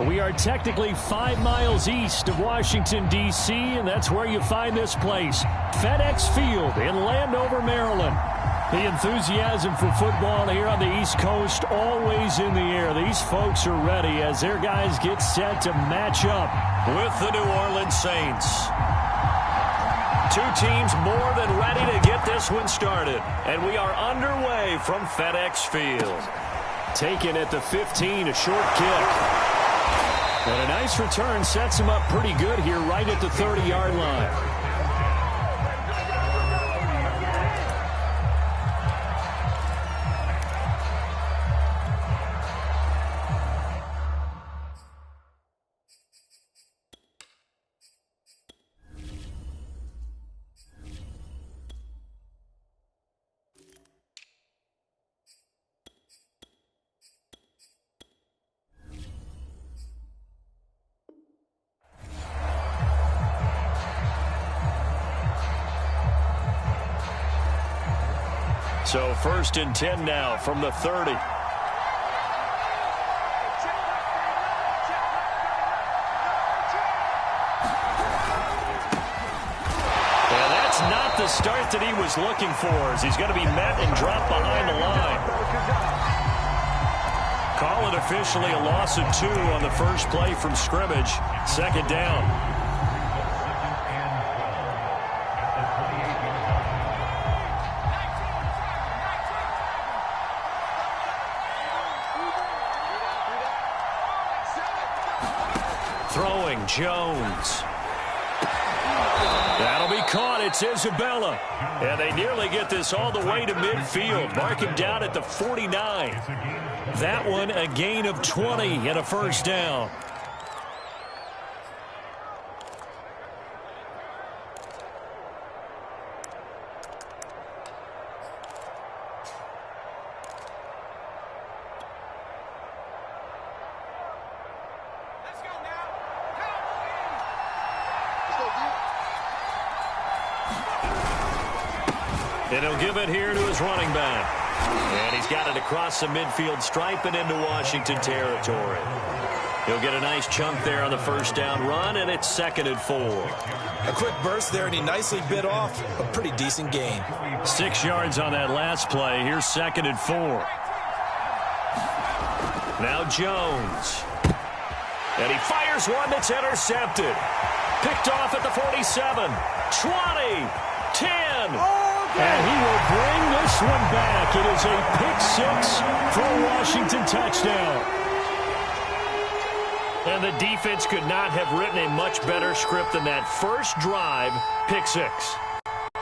We are technically 5 miles east of Washington, D.C., and that's where you find this place, FedEx Field in Landover, Maryland. The enthusiasm for football here on the East Coast always in the air. These folks are ready as their guys get set to match up with the New Orleans Saints. Two teams more than ready to get this one started, and we are underway from FedEx Field. Taken at the 15, a short kick. And a nice return sets him up pretty good here right at the 30-yard line. So 1st and 10 now from the 30. And that's not the start that he was looking for, as he's going to be met and dropped behind the line. Call it officially a loss of 2 on the first play from scrimmage. 2nd down. Throwing, Jones. That'll be caught. It's Isabella. And they nearly get this all the way to midfield. Mark him down at the 49. That one a gain of 20 and a first down. And he'll give it here to his running back. And he's got it across the midfield stripe and into Washington territory. He'll get a nice chunk there on the first down run, and it's 2nd and 4. A quick burst there, and he nicely bit off a pretty decent gain. 6 yards on that last play. Here's 2nd and 4. Now Jones. And he fires one that's intercepted. Picked off at the 47, 20, 10. And he will bring this one back. It is a pick-6 for a Washington touchdown. And the defense could not have written a much better script than that first drive, pick-6.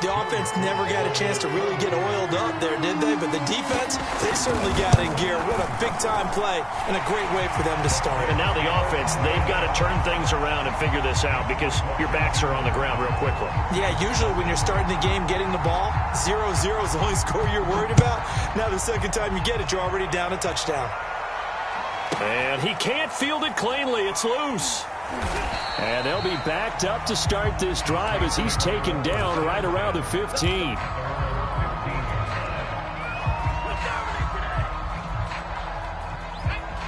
The offense never got a chance to really get oiled up there, did they? But the defense, they certainly got in gear. What a big-time play and a great way for them to start. And now the offense, they've got to turn things around and figure this out because your backs are on the ground real quickly. Yeah, usually when you're starting the game, getting the ball, 0-0 is the only score you're worried about. Now the second time you get it, you're already down a touchdown. And he can't field it cleanly. It's loose. And they'll be backed up to start this drive as he's taken down right around the 15.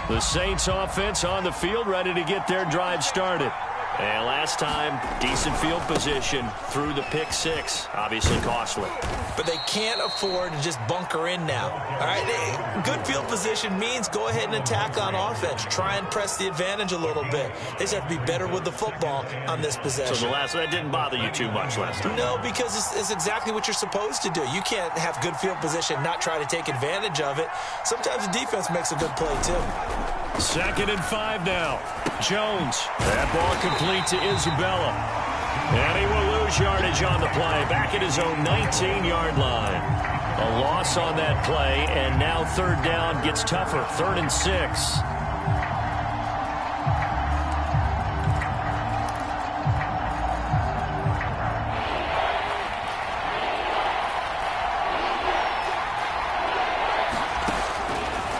The Saints offense on the field ready to get their drive started. And last time, decent field position through the pick-6. Obviously costly. But they can't afford to just bunker in now. All right, good field position means go ahead and attack on offense. Try and press the advantage a little bit. They just have to be better with the football on this possession. So that didn't bother you too much last time? No, because it's exactly what you're supposed to do. You can't have good field position, not try to take advantage of it. Sometimes the defense makes a good play, too. 2nd and 5 now. Jones. That ball complete to Isabella. And he will lose yardage on the play. Back at his own 19-yard line. A loss on that play, and now 3rd down gets tougher. 3rd and 6.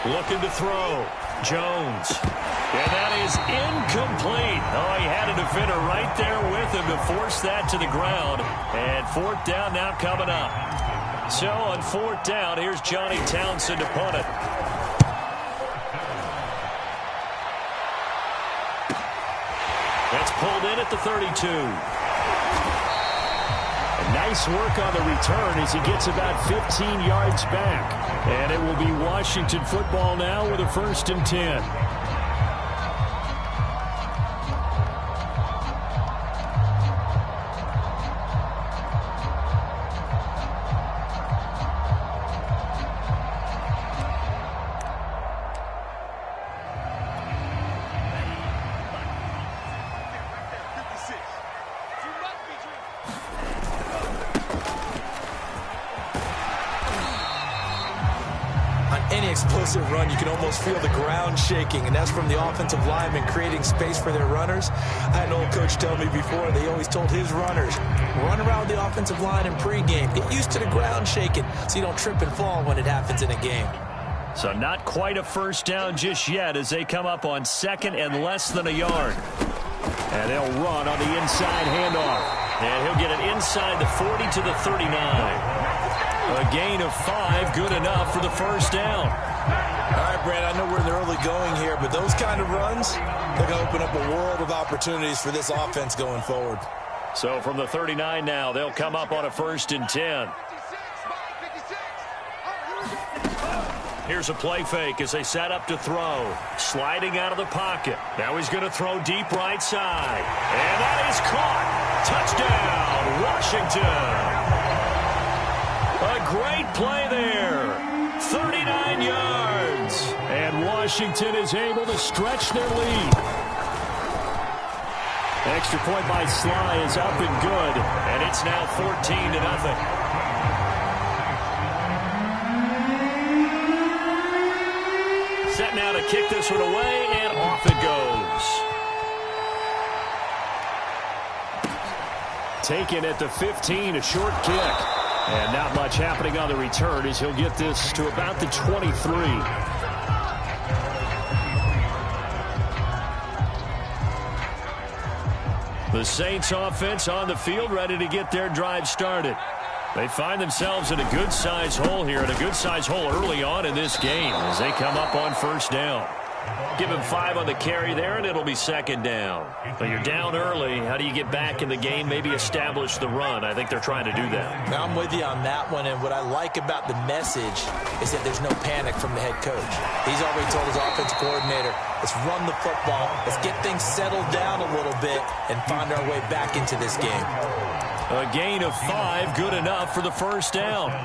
Looking to throw. Jones. And that is incomplete. Oh, he had a defender right there with him to force that to the ground. And 4th down now coming up. So on 4th down, here's Johnny Townsend to punt it. That's pulled in at the 32. Nice work on the return as he gets about 15 yards back. And it will be Washington football now with a 1st and 10. Explosive run, you can almost feel the ground shaking, and that's from the offensive linemen creating space for their runners. I had an old coach tell me before, they always told his runners, run around the offensive line in pregame. Get used to the ground shaking so you don't trip and fall when it happens in a game. So not quite a 1st down just yet as they come up on 2nd and less than a yard. And they'll run on the inside handoff. And he'll get it inside the 40 to the 39. A gain of 5, good enough for the 1st down. All right, Brad, I know we're in the early going here, but those kind of runs, they're going to open up a world of opportunities for this offense going forward. So from the 39 now, they'll come up on a 1st and 10. Here's a play fake as they set up to throw. Sliding out of the pocket. Now he's going to throw deep right side. And that is caught. Touchdown, Washington. A great play there. 39 yards. And Washington is able to stretch their lead. Extra point by Sly is up and good. And it's now 14-0. Set now to kick this one away, and off it goes. Taken at the 15, a short kick. And not much happening on the return as he'll get this to about the 23. The Saints offense on the field ready to get their drive started. They find themselves in a good-sized hole here, and a good-sized hole early on in this game as they come up on 1st down. Give him 5 on the carry there, and it'll be 2nd down. But you're down early. How do you get back in the game, maybe establish the run? I think they're trying to do that. Now, I'm with you on that one, and what I like about the message is that there's no panic from the head coach. He's already told his offensive coordinator, let's run the football, let's get things settled down a little bit, and find our way back into this game. A gain of 5, good enough for the 1st down.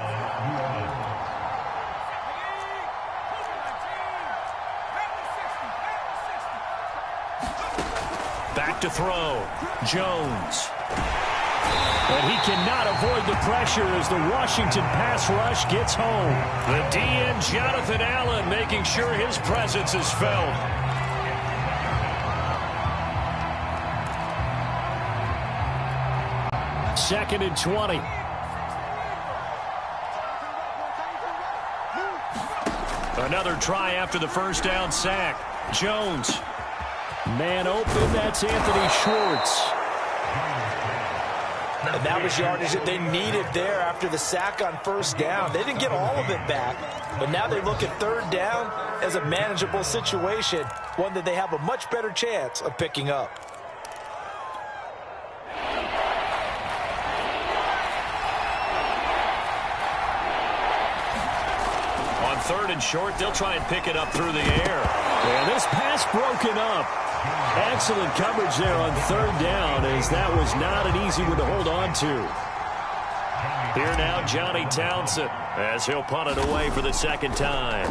Back to throw. Jones. And he cannot avoid the pressure as the Washington pass rush gets home. The DN, Jonathan Allen, making sure his presence is felt. Second and 20. Another try after the 1st down sack. Jones. Man open, that's Anthony Schwartz. And that was yardage that they needed there after the sack on 1st down. They didn't get all of it back, but now they look at 3rd down as a manageable situation, one that they have a much better chance of picking up. On 3rd and short, they'll try and pick it up through the air. And this pass broken up. Excellent coverage there on 3rd down, as that was not an easy one to hold on to. Here now, Johnny Townsend, as he'll punt it away for the 2nd time.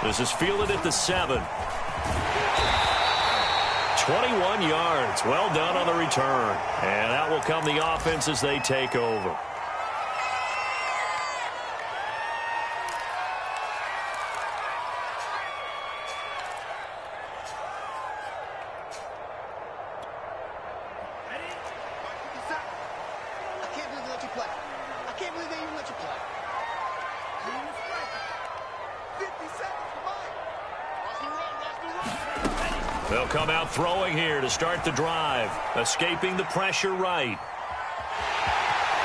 This is fielded at the 7. 21 yards. Well done on the return. And that will come the offense as they take over. They'll come out throwing here to start the drive. Escaping the pressure right.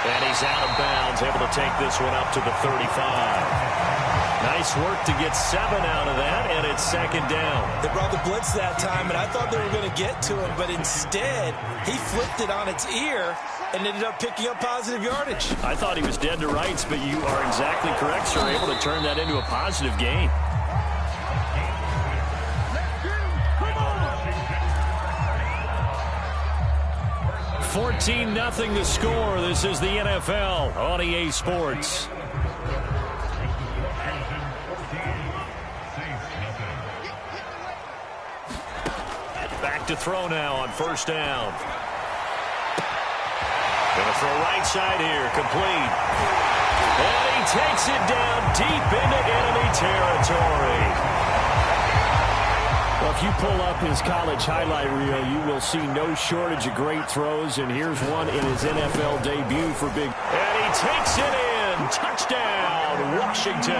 And he's out of bounds, able to take this one up to the 35. Nice work to get 7 out of that, and it's second down. They brought the blitz that time, and I thought they were going to get to him, but instead, he flipped it on its ear and ended up picking up positive yardage. I thought he was dead to rights, but you are exactly correct, sir. Able to turn that into a positive gain. $14-0 the score. This is the NFL on EA Sports. Back to throw now on first down. Going to throw right side here, complete. And he takes it down deep into enemy territory. Well, if you pull up his college highlight reel, you will see no shortage of great throws, and here's one in his NFL debut for big. And he takes it in. Touchdown, Washington.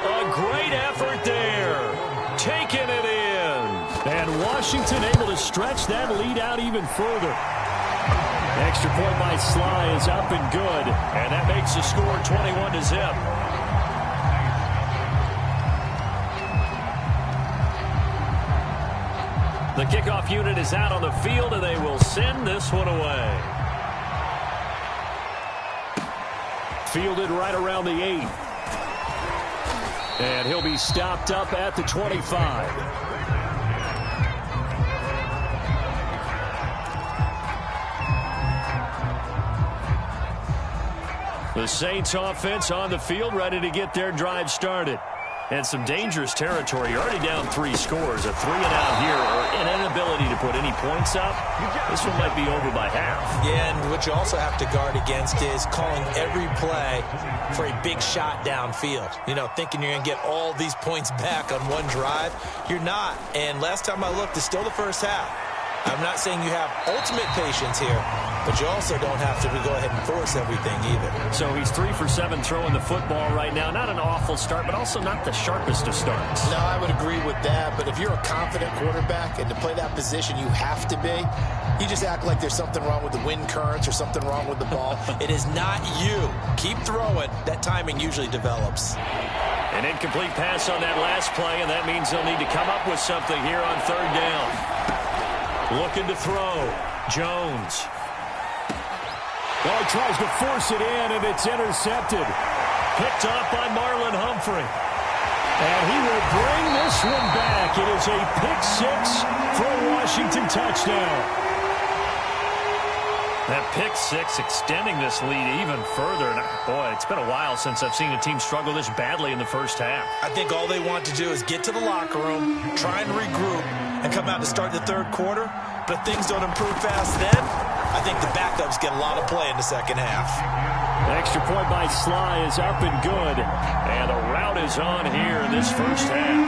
A great effort there. Taking it in. And Washington able to stretch that lead out even further. Extra point by Sly is up and good. And that makes the score 21-0. The kickoff unit is out on the field, and they will send this one away. Fielded right around the 8. And he'll be stopped up at the 25. The Saints offense on the field, ready to get their drive started. And some dangerous territory. You're already down 3 scores. A 3-and-out here, or an inability to put any points up. This one might be over by half. Yeah, and what you also have to guard against is calling every play for a big shot downfield. You know, thinking you're going to get all these points back on one drive. You're not. And last time I looked, it's still the first half. I'm not saying you have ultimate patience here, but you also don't have to go ahead and force everything either. So he's 3 for 7 throwing the football right now. Not an awful start, but also not the sharpest of starts. No, I would agree with that. But if you're a confident quarterback and to play that position you have to be, you just act like there's something wrong with the wind currents or something wrong with the ball. It is not you. Keep throwing. That timing usually develops. An incomplete pass on that last play, and that means they'll need to come up with something here on third down. Looking to throw. Jones. Well, he tries to force it in, and it's intercepted. Picked up by Marlon Humphrey. And he will bring this one back. It is a pick-6 for a Washington touchdown. That pick-6 extending this lead even further. And boy, it's been a while since I've seen a team struggle this badly in the first half. I think all they want to do is get to the locker room, try and regroup, and come out to start the third quarter. But if things don't improve fast then, I think the backups get a lot of play in the second half. The extra point by Sly is up and good. And a rout is on here in this first half.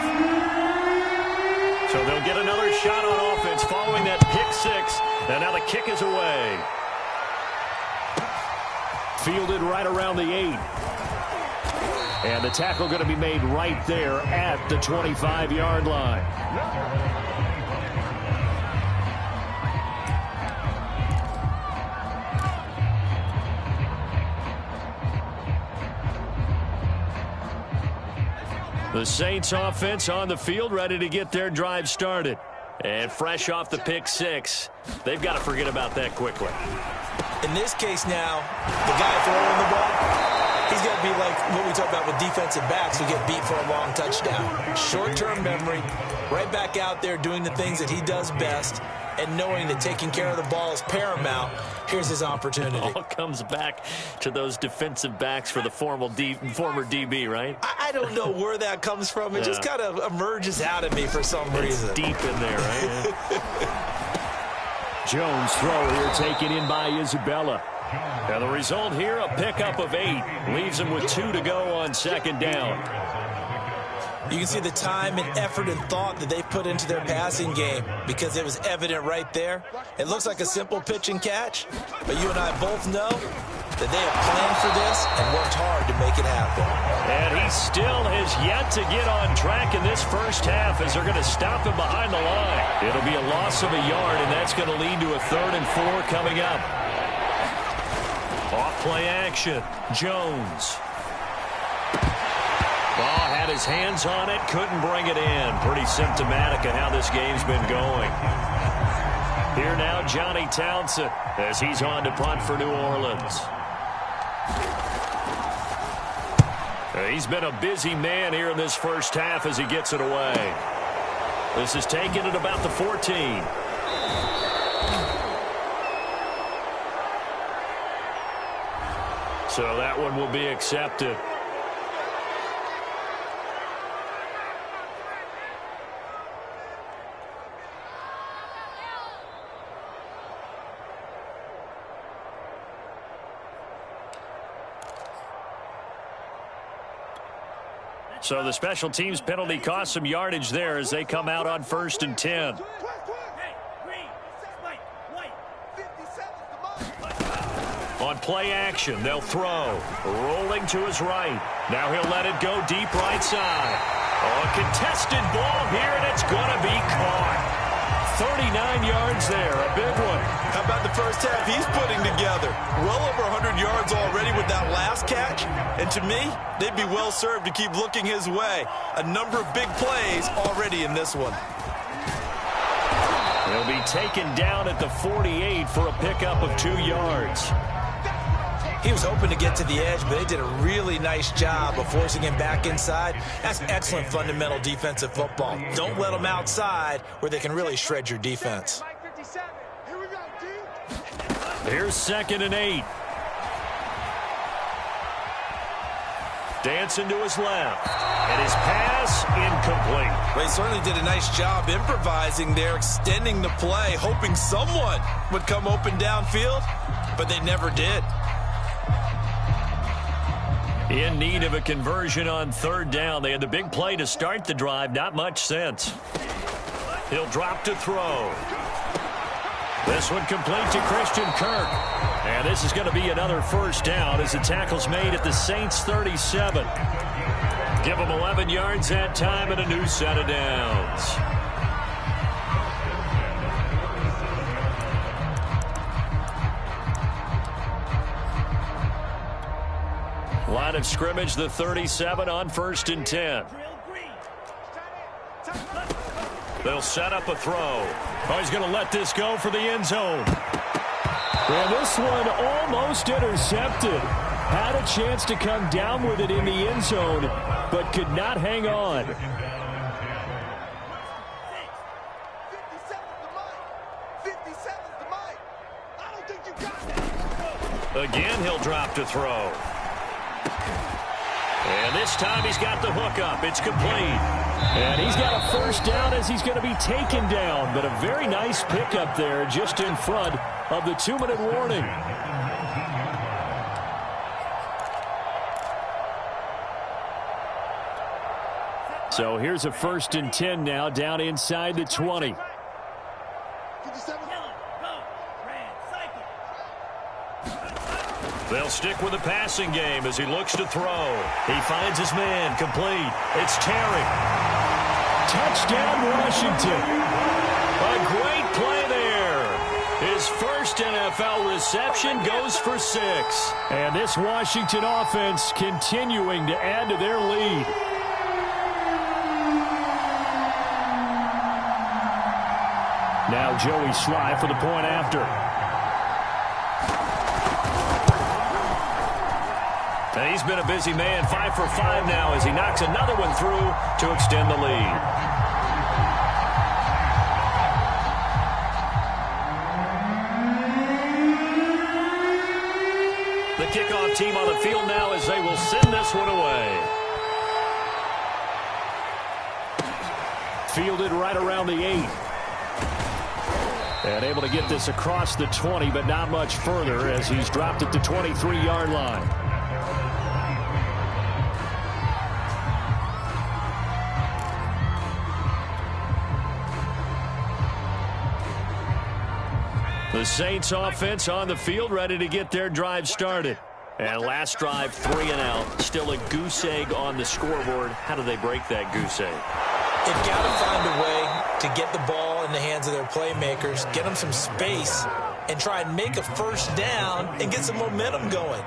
So they'll get another shot on offense following that pick-6. And now the kick is away. Fielded right around the 8. And the tackle going to be made right there at the 25-yard line. The Saints offense on the field, ready to get their drive started. And fresh off the pick-6, they've got to forget about that quickly. In this case now, the guy throwing the ball, he's got to be like what we talk about with defensive backs who get beat for a long touchdown. Short-term memory, right back out there doing the things that he does best, and knowing that taking care of the ball is paramount. Here's his opportunity. It all comes back to those defensive backs for the former DB, right? I don't know where that comes from. It just kind of emerges out of me for some reason. It's deep in there, right? Jones throw here taken in by Isabella. Now the result here, a pickup of 8. Leaves him with 2 to go on second down. You can see the time and effort and thought that they put into their passing game because it was evident right there. It looks like a simple pitch and catch, but you and I both know that they have planned for this and worked hard to make it happen. And he still has yet to get on track in this first half as they're going to stop him behind the line. It'll be a loss of a yard, and that's going to lead to a 3rd and 4 coming up. Off play action. Jones. Oh, had his hands on it, couldn't bring it in. Pretty symptomatic of how this game's been going. Here now, Johnny Townsend, as he's on to punt for New Orleans. He's been a busy man here in this first half as he gets it away. This is taken at about the 14. So that one will be accepted. So the special teams penalty cost some yardage there as they come out on 1st and 10. On play action, they'll throw. Rolling to his right. Now he'll let it go deep right side. Oh, a contested ball here, and it's going to be caught. 39 yards there, a big one. How about the first half he's putting together? Well over 100 yards already with that last catch. And to me, they'd be well served to keep looking his way. A number of big plays already in this one. He'll be taken down at the 48 for a pickup of 2 yards. He was hoping to get to the edge, but they did a really nice job of forcing him back inside. That's excellent fundamental defensive football. Don't let them outside where they can really shred your defense. Here's 2nd and 8. Dancing to his left. And his pass incomplete. Well, he certainly did a nice job improvising there, extending the play, hoping someone would come open downfield, but they never did. In need of a conversion on 3rd down. They had the big play to start the drive. Not much sense. He'll drop to throw. This one complete to Christian Kirk. And this is going to be another 1st down as the tackle's made at the Saints 37. Give them 11 yards that time and a new set of downs. Line of scrimmage, the 37 on 1st and 10. They'll set up a throw. Oh, he's going to let this go for the end zone. Well, this one almost intercepted. Had a chance to come down with it in the end zone, but could not hang on. Again, he'll drop to throw. And this time he's got the hook up. It's complete. And he's got a 1st down as he's going to be taken down. But a very nice pickup there just in front of the 2-minute warning. So here's a 1st and 10 now down inside the 20. They'll stick with the passing game as he looks to throw. He finds his man, complete. It's Terry. Touchdown, Washington. A great play there. His first NFL reception goes for 6. And this Washington offense continuing to add to their lead. Now Joey Sly for the point after. And he's been a busy man, 5 for 5 now as he knocks another one through to extend the lead. The kickoff team on the field now as they will send this one away. Fielded right around the 8. And able to get this across the 20, but not much further as he's dropped at the 23-yard line. The Saints offense on the field ready to get their drive started. And last drive, 3 and out. Still a goose egg on the scoreboard. How do they break that goose egg? They've got to find a way to get the ball in the hands of their playmakers, get them some space, and try and make a first down and get some momentum going.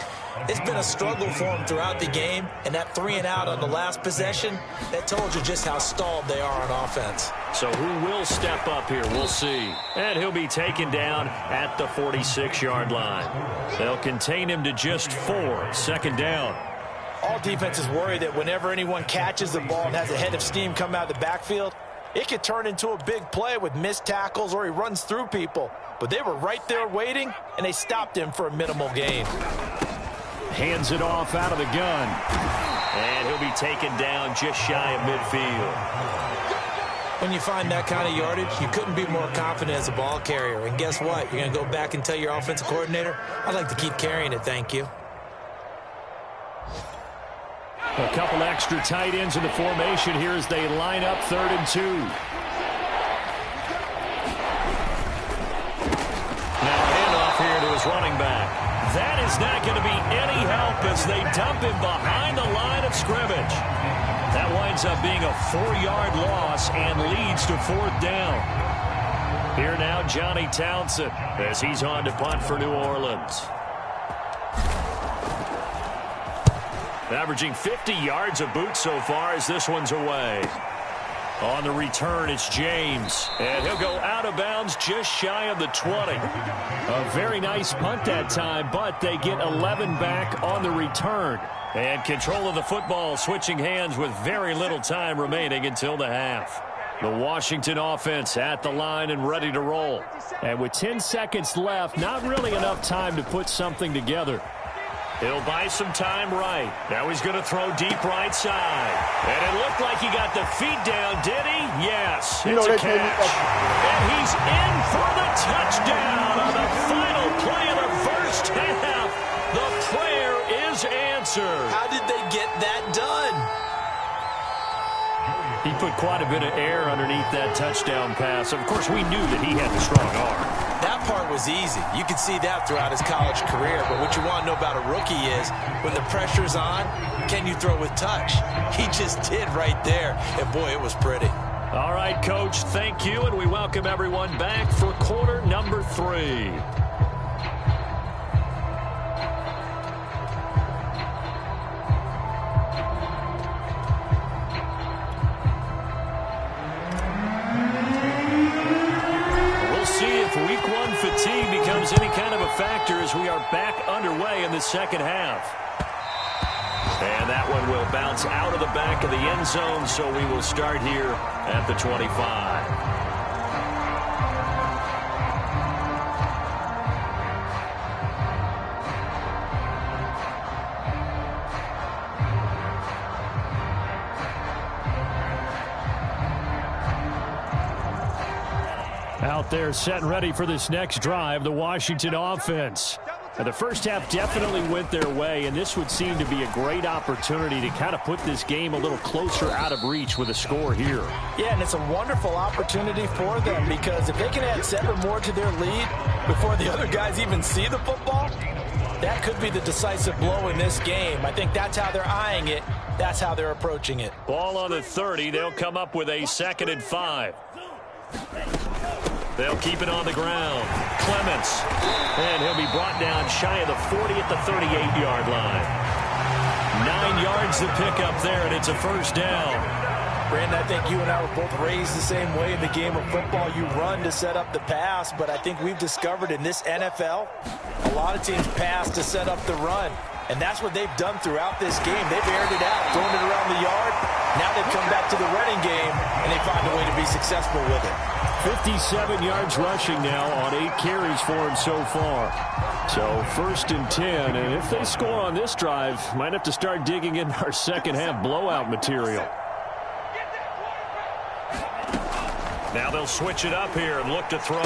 It's been a struggle for them throughout the game, and that 3-and-out on the last possession, that told you just how stalled they are on offense. So who will step up here? We'll see. And he'll be taken down at the 46-yard line. They'll contain him to just 4. Second down. All defenses worry that whenever anyone catches the ball and has a head of steam come out of the backfield, it could turn into a big play with missed tackles or he runs through people. But they were right there waiting, and they stopped him for a minimal gain. Hands it off out of the gun. And he'll be taken down just shy of midfield. When you find that kind of yardage, you couldn't be more confident as a ball carrier. And guess what? You're going to go back and tell your offensive coordinator, I'd like to keep carrying it, thank you. A couple extra tight ends in the formation here as they line up 3rd and 2. Now a handoff here to his running back. That is not going to be any help as they dump him behind the line of scrimmage. That winds up being a 4-yard loss and leads to 4th down. Here now, Johnny Townsend as he's on to punt for New Orleans. Averaging 50 yards a boot so far as this one's away. On the return, it's James. And he'll go out of bounds just shy of the 20. A very nice punt that time, but they get 11 back on the return. And control of the football switching hands with very little time remaining until the half. The Washington offense at the line and ready to roll. And with 10 seconds left, not really enough time to put something together. He'll buy some time right. Now he's going to throw deep right side. And it looked like he got the feet down, did he? Yes, it's a catch. And he's in for the touchdown on the final play of the first half. The prayer is answered. How did they get that done? He put quite a bit of air underneath that touchdown pass. Of course, we knew that he had the strong arm. That part was easy. You could see that throughout his college career. But what you want to know about a rookie is when the pressure's on, can you throw with touch? He just did right there. And, boy, it was pretty. All right, Coach, thank you. And we welcome everyone back for quarter number 3. Week 1 fatigue becomes any kind of a factor as we are back underway in the second half. And that one will bounce out of the back of the end zone, so we will start here at the 25. Out there set and ready for this next drive, the Washington offense. And the first half definitely went their way, and this would seem to be a great opportunity to kind of put this game a little closer out of reach with a score here. Yeah, and it's a wonderful opportunity for them because if they can add 7 more to their lead before the other guys even see the football, that could be the decisive blow in this game. I think that's how they're eyeing it. That's how they're approaching it. Ball on the 30. They'll come up with a 2nd and 5. They'll keep it on the ground. Clements. And he'll be brought down shy of the 40 at the 38-yard line. 9 yards to pick up there, and it's a first down. Brandon, I think you and I were both raised the same way in the game of football. You run to set up the pass, but I think we've discovered in this NFL, a lot of teams pass to set up the run. And that's what they've done throughout this game. They've aired it out, thrown it around the yard. Now they've come back to the running game, and they find a way to be successful with it. 57 yards rushing now on 8 carries for him so far. So 1st and 10, and if they score on this drive, might have to start digging in our second half blowout material. Now they'll switch it up here and look to throw.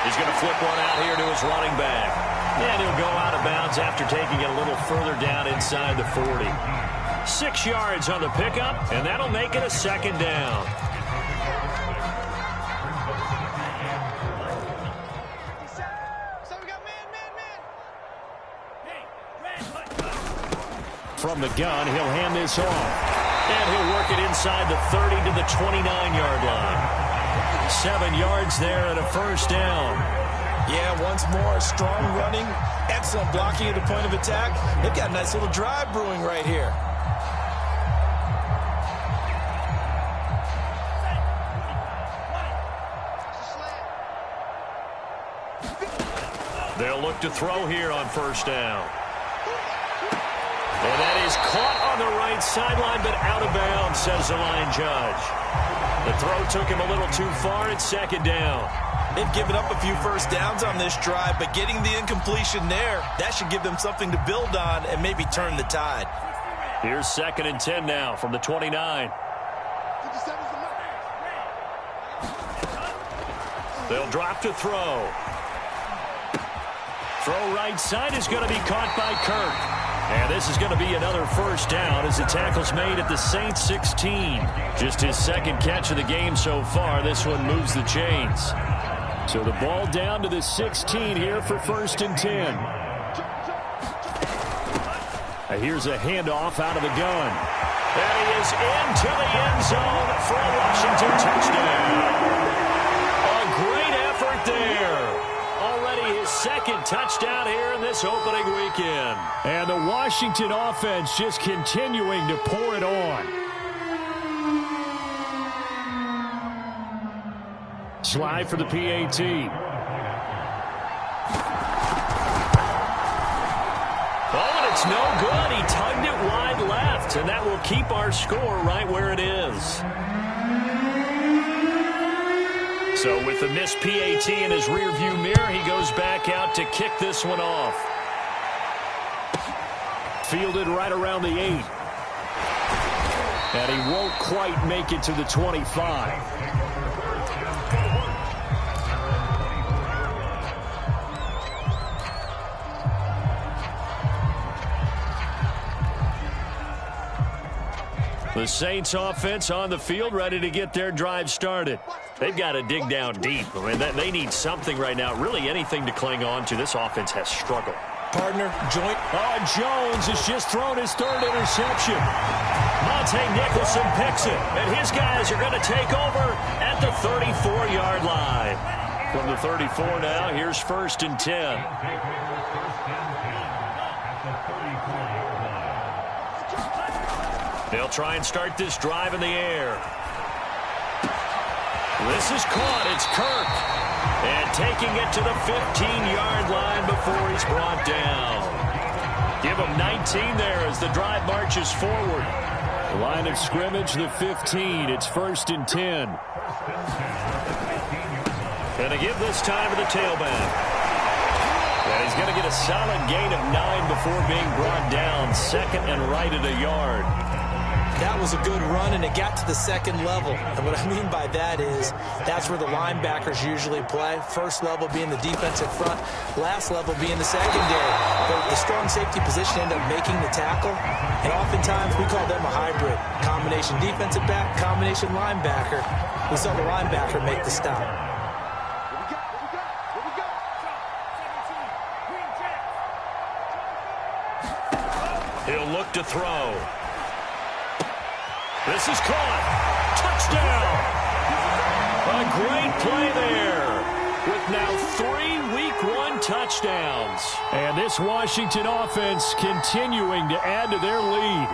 He's going to flip one out here to his running back. And he'll go out of bounds after taking it a little further down inside the 40. 6 yards on the pickup, and that'll make it a 2nd down. From the gun, he'll hand this off. And he'll work it inside the 30 to the 29-yard line. 7 yards there and a first down. Yeah, once more, strong running, excellent blocking at the point of attack. They've got a nice little drive brewing right here. They'll look to throw here on first down. And that is caught on the right sideline, but out of bounds, says the line judge. The throw took him a little too far. It's second down. They've given up a few first downs on this drive, but getting the incompletion there, that should give them something to build on and maybe turn the tide. Here's 2nd and 10 now from the 29. They'll drop to throw. Throw right side is going to be caught by Kirk. And this is going to be another first down as the tackle's made at the Saints 16. Just his second catch of the game so far. This one moves the chains. So the ball down to the 16 here for 1st and 10. Here's a handoff out of the gun. And he is into the end zone for a Washington touchdown. A great effort there. Already his second touchdown here in this opening weekend. And the Washington offense just continuing to pour it on. Slide for the PAT. Oh, and it's no good. He tugged it wide left, and that will keep our score right where it is. So with the missed PAT in his rearview mirror, he goes back out to kick this one off. Fielded right around the 8. And he won't quite make it to the 25. The Saints offense on the field ready to get their drive started. They've got to dig down deep. I mean, they need something right now, really anything to cling on to. This offense has struggled. Partner, joint. Oh, Jones has just thrown his 3rd interception. Monte Nicholson picks it, and his guys are going to take over at the 34-yard line. From the 34 now, here's 1st and 10. They'll try and start this drive in the air. This is caught. It's Kirk. And taking it to the 15-yard line before he's brought down. Give him 19 there as the drive marches forward. The line of scrimmage, the 15. It's 1st and 10. Going to give this time to the tailback. And he's going to get a solid gain of 9 before being brought down. 2nd and right at a yard. That was a good run, and it got to the 2nd level. And what I mean by that is that's where the linebackers usually play. First level being the defensive front, last level being the secondary. But the strong safety position ended up making the tackle, and oftentimes we call them a hybrid. Combination defensive back, combination linebacker. We saw the linebacker make the stop. He'll look to throw. This is caught. Touchdown. A great play there with now 3 Week 1 touchdowns. And this Washington offense continuing to add to their lead.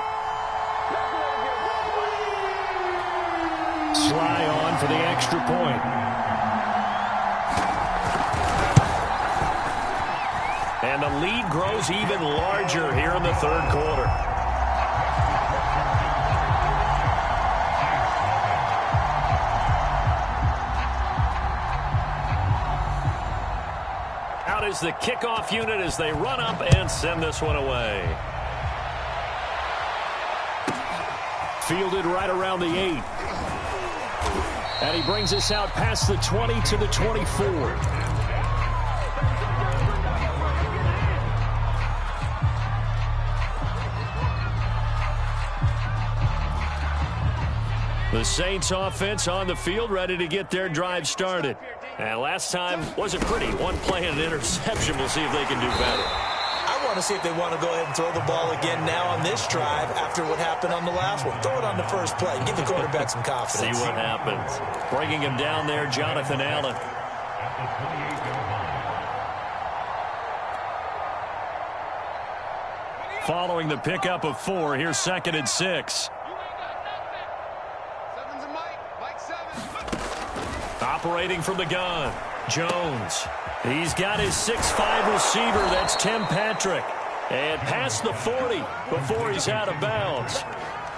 Sly on for the extra point. And the lead grows even larger here in the 3rd quarter. Is the kickoff unit as they run up and send this one away. Fielded right around the 8. And he brings us out past the 20 to the 24. The Saints offense on the field ready to get their drive started. And last time wasn't pretty. One play and an interception. We'll see if they can do better. I want to see if they want to go ahead and throw the ball again now on this drive after what happened on the last one. Throw it on the first play. Give the quarterback some confidence. See what happens. Bringing him down there, Jonathan Allen. following the pickup of 4. Here's 2nd and 6. Operating from the gun, Jones. He's got his 6'5" receiver. That's Tim Patrick. And past the 40 before he's out of bounds.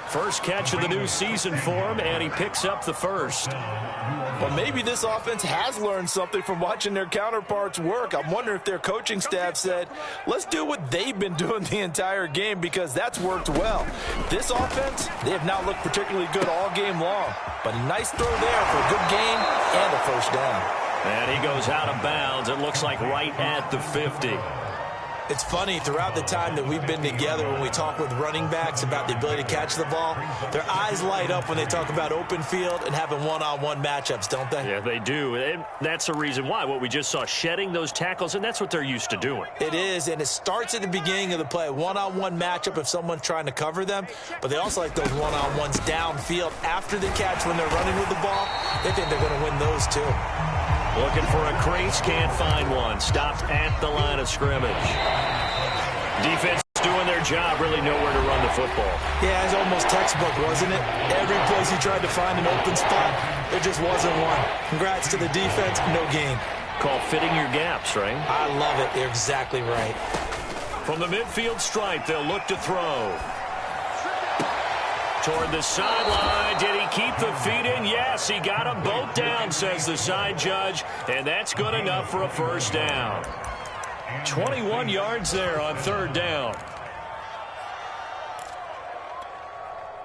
First catch of the new season for him, and he picks up the first. Well, maybe this offense has learned something from watching their counterparts work. I'm wondering if their coaching staff said, let's do what they've been doing the entire game, because that's worked well. This offense, they have not looked particularly good all game long. But a nice throw there for a good gain and a first down. And he goes out of bounds. It looks like right at the 50. It's funny, throughout the time that we've been together, when we talk with running backs about the ability to catch the ball, their eyes light up when they talk about open field and having one-on-one matchups, don't they? Yeah, they do. And that's the reason why. What we just saw, shedding those tackles, and that's what they're used to doing. It is, and it starts at the beginning of the play. One-on-one matchup if someone's trying to cover them, but they also like those one-on-ones downfield after the catch when they're running with the ball. They think they're going to win those too. Looking for a crease, can't find one. Stopped at the line of scrimmage. Defense doing their job, really know where to run the football. Yeah, it's almost textbook, wasn't it? Every place he tried to find an open spot, there just wasn't one. Congrats to the defense, no gain. Called fitting your gaps, right? I love it. They're exactly right. From the midfield stripe, they'll look to throw. Toward the sideline. Did he keep the feet in? Yes, he got them both down, says the side judge. And that's good enough for a first down. 21 yards there on 3rd down.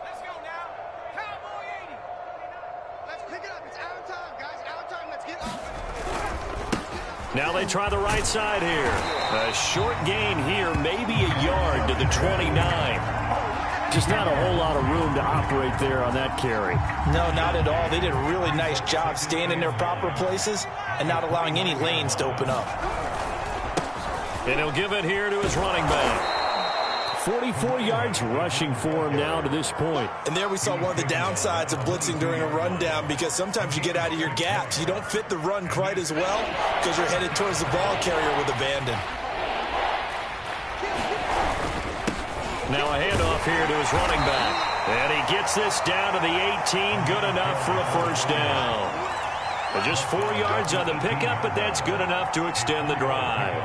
Let's go now. Cowboy 80. Let's pick it up. It's our time, guys. Our time. Let's get up. Now they try the right side here. A short gain here, maybe a yard to the 29. Just not a whole lot of room to operate there on that carry. No, not at all. They did a really nice job staying in their proper places and not allowing any lanes to open up. And he'll give it here to his running back. 44 yards rushing for him now to this point. And there we saw one of the downsides of blitzing during a rundown, because sometimes you get out of your gaps. You don't fit the run quite as well because you're headed towards the ball carrier with abandon. Now a handoff here to his running back. And he gets this down to the 18. Good enough for a first down. But just 4 yards on the pickup, but that's good enough to extend the drive.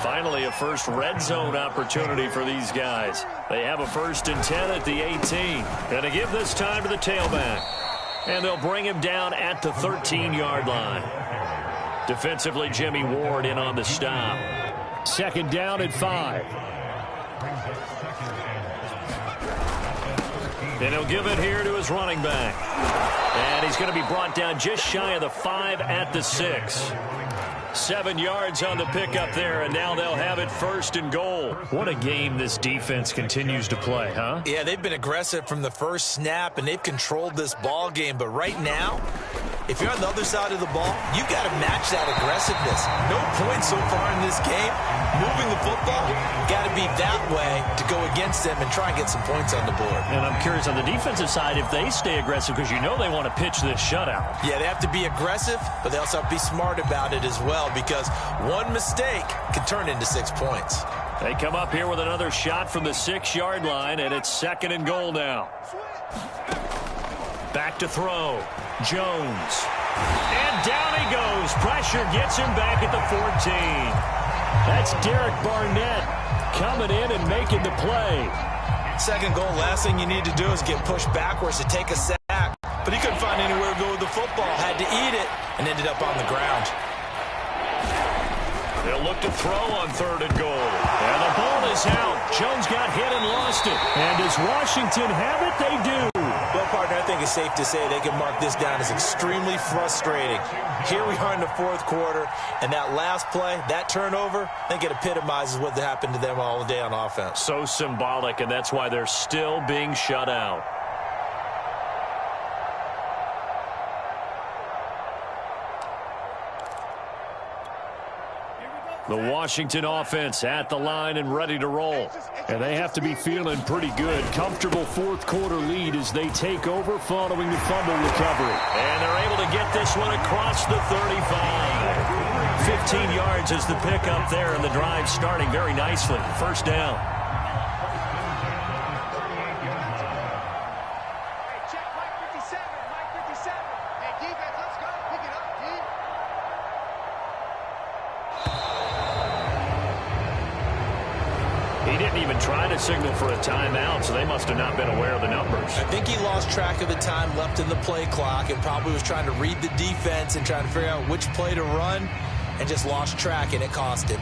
Finally, a first red zone opportunity for these guys. They have a 1st and 10 at the 18. And to give this time to the tailback. And they'll bring him down at the 13-yard line. Defensively, Jimmy Ward in on the stop. 2nd down at 5. And he'll give it here to his running back. And he's going to be brought down just shy of the 5 at the 6. 7 yards on the pickup there, and now they'll have it 1st and goal. What a game this defense continues to play, huh? Yeah, they've been aggressive from the first snap, and they've controlled this ball game. But right now, if you're on the other side of the ball, you got to match that aggressiveness. No points so far in this game. Moving the football, got to be that way to go against them and try and get some points on the board. And I'm curious on the defensive side if they stay aggressive, because you know they want to pitch this shutout. Yeah, they have to be aggressive, but they also have to be smart about it as well, because one mistake can turn into 6 points. They come up here with another shot from the 6-yard line, and it's 2nd and goal now. Back to throw. Jones. And down he goes. Pressure gets him back at the 14. That's Derek Barnett coming in and making the play. 2nd goal, last thing you need to do is get pushed backwards to take a sack. But he couldn't find anywhere to go with the football. Had to eat it and ended up on the ground. They'll look to throw on 3rd and goal. And the ball is out. Jones got hit and lost it. And does Washington have it? They do. Well, partner, I think it's safe to say they can mark this down as extremely frustrating. Here we are in the 4th quarter, and that last play, that turnover, I think it epitomizes what happened to them all day on offense. So symbolic, and that's why they're still being shut out. The Washington offense at the line and ready to roll. And they have to be feeling pretty good. Comfortable 4th quarter lead as they take over following the fumble recovery. And they're able to get this one across the 35. 15 yards is the pickup there, and the drive starting very nicely. First down. He didn't even try to signal for a timeout, so they must have not been aware of the numbers. I think he lost track of the time left in the play clock and probably was trying to read the defense and trying to figure out which play to run and just lost track, and it cost him.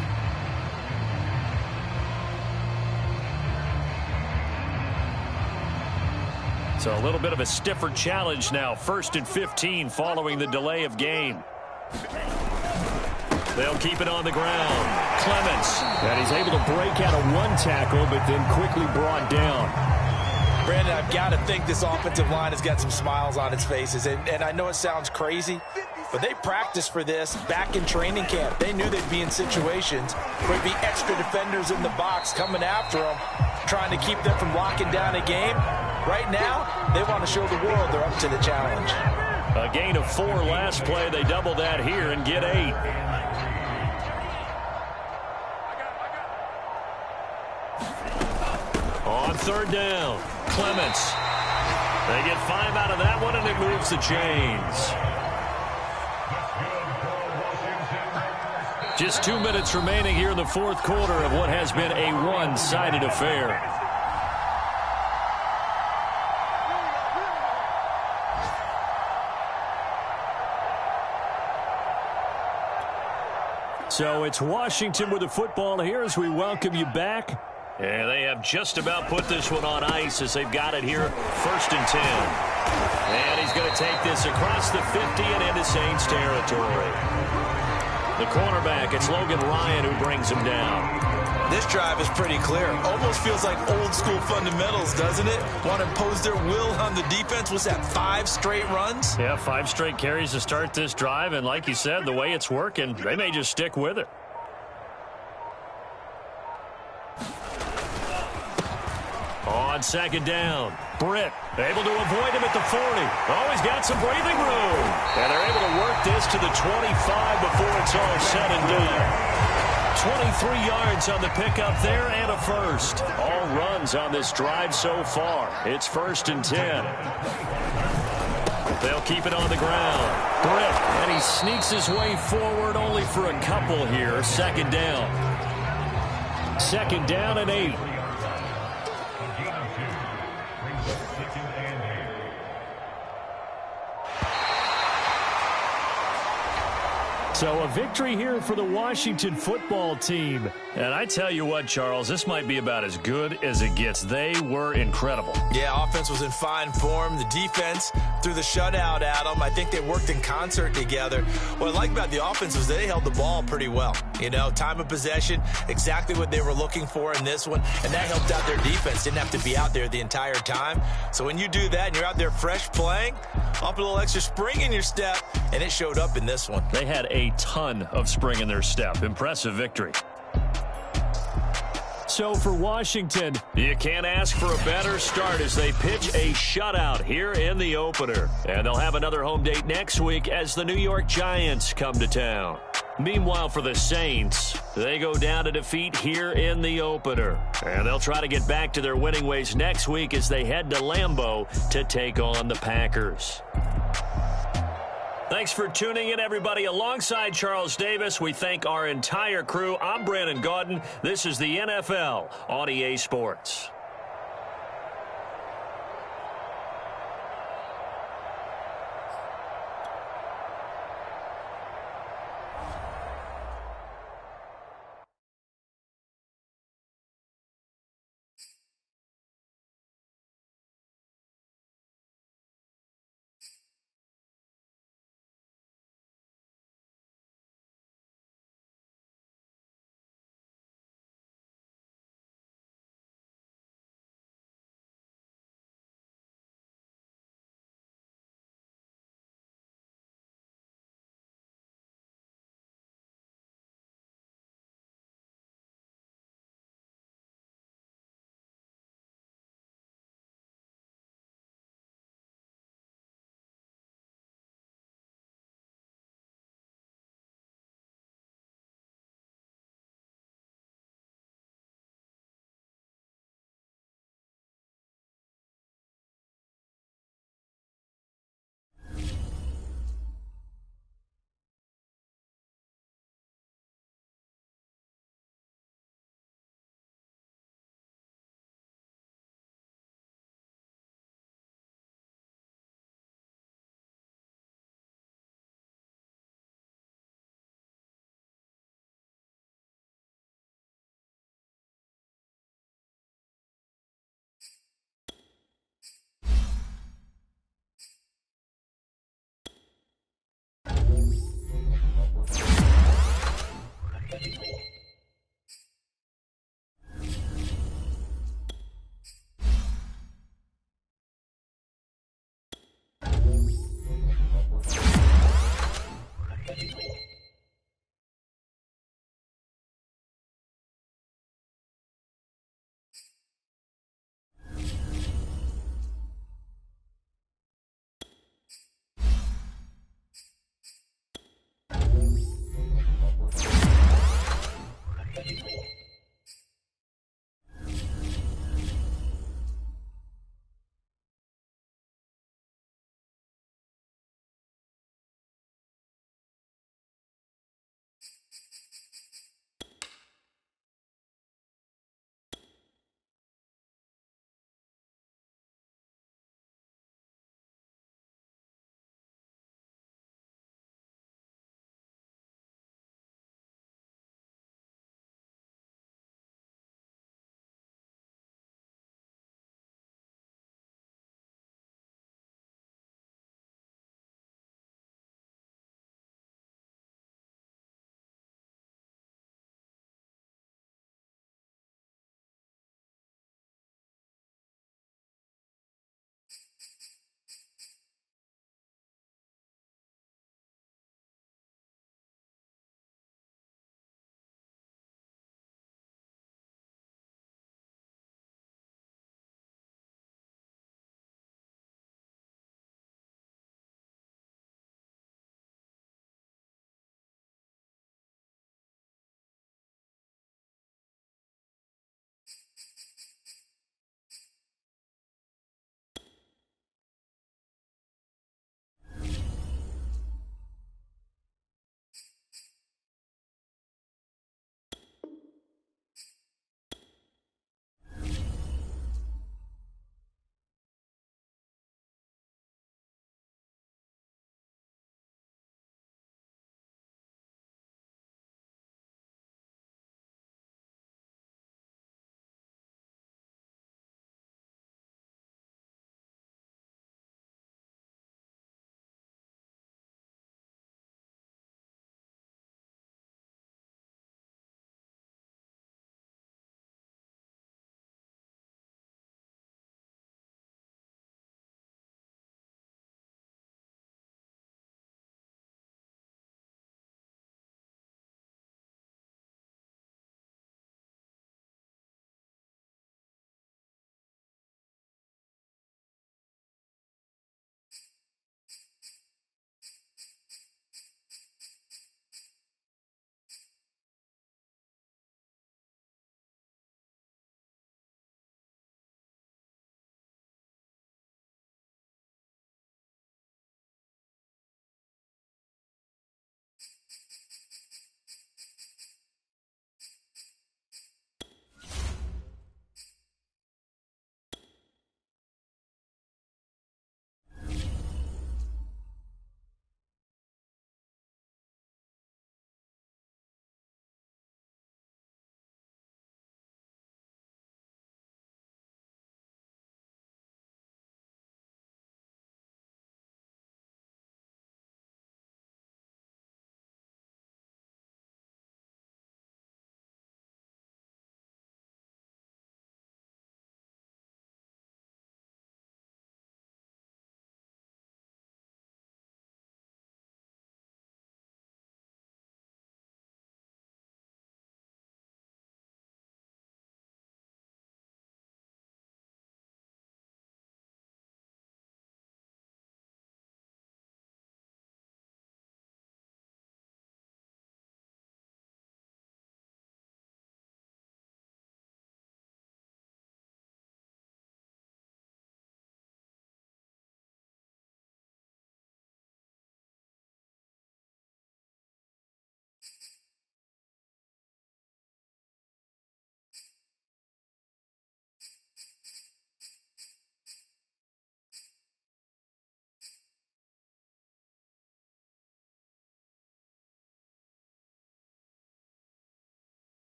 So a little bit of a stiffer challenge now. 1st and 15 following the delay of game. They'll keep it on the ground. Clements. And he's able to break out of one tackle, but then quickly brought down. Brandon, I've got to think this offensive line has got some smiles on its faces. And I know it sounds crazy, but they practiced for this back in training camp. They knew they'd be in situations where there'd be extra defenders in the box coming after them, trying to keep them from locking down a game. Right now, they want to show the world they're up to the challenge. A gain of 4 last play. They double that here and get 8. On 3rd down, Clements. They get 5 out of that one, and it moves the chains. Just 2 minutes remaining here in the 4th quarter of what has been a one-sided affair. So it's Washington with the football here as we welcome you back. And they have just about put this one on ice as they've got it here, 1st and 10. And he's going to take this across the 50 and into Saints territory. The cornerback, it's Logan Ryan who brings him down. This drive is pretty clear. Almost feels like old school fundamentals, doesn't it? Want to impose their will on the defense. Was that 5 straight runs? Yeah, 5 straight carries to start this drive. And like you said, the way it's working, they may just stick with it. On 2nd down, Britt able to avoid him at the 40. Oh, he's got some breathing room. And they're able to work this to the 25 before it's all said and done. 23 yards on the pickup there and a first. All runs on this drive so far. It's 1st and 10. They'll keep it on the ground. Britt, and he sneaks his way forward only for a couple here. 2nd down. 2nd down and 8. So a victory here for the Washington football team. And I tell you what, Charles, this might be about as good as it gets. They were incredible. Yeah, offense was in fine form. The defense threw the shutout at them. I think they worked in concert together. What I like about the offense was they held the ball pretty well. You know, time of possession, exactly what they were looking for in this one. And that helped out their defense. Didn't have to be out there the entire time. So when you do that and you're out there fresh playing, up a little extra spring in your step, and it showed up in this one. They had a ton of spring in their step. Impressive victory. So for Washington, you can't ask for a better start as they pitch a shutout here in the opener. And they'll have another home date next week as the New York Giants come to town. Meanwhile, for the Saints, they go down to defeat here in the opener. And they'll try to get back to their winning ways next week as they head to Lambeau to take on the Packers. Thanks for tuning in, everybody. Alongside Charles Davis, we thank our entire crew. I'm Brandon Gaudin. This is the NFL on EA Sports.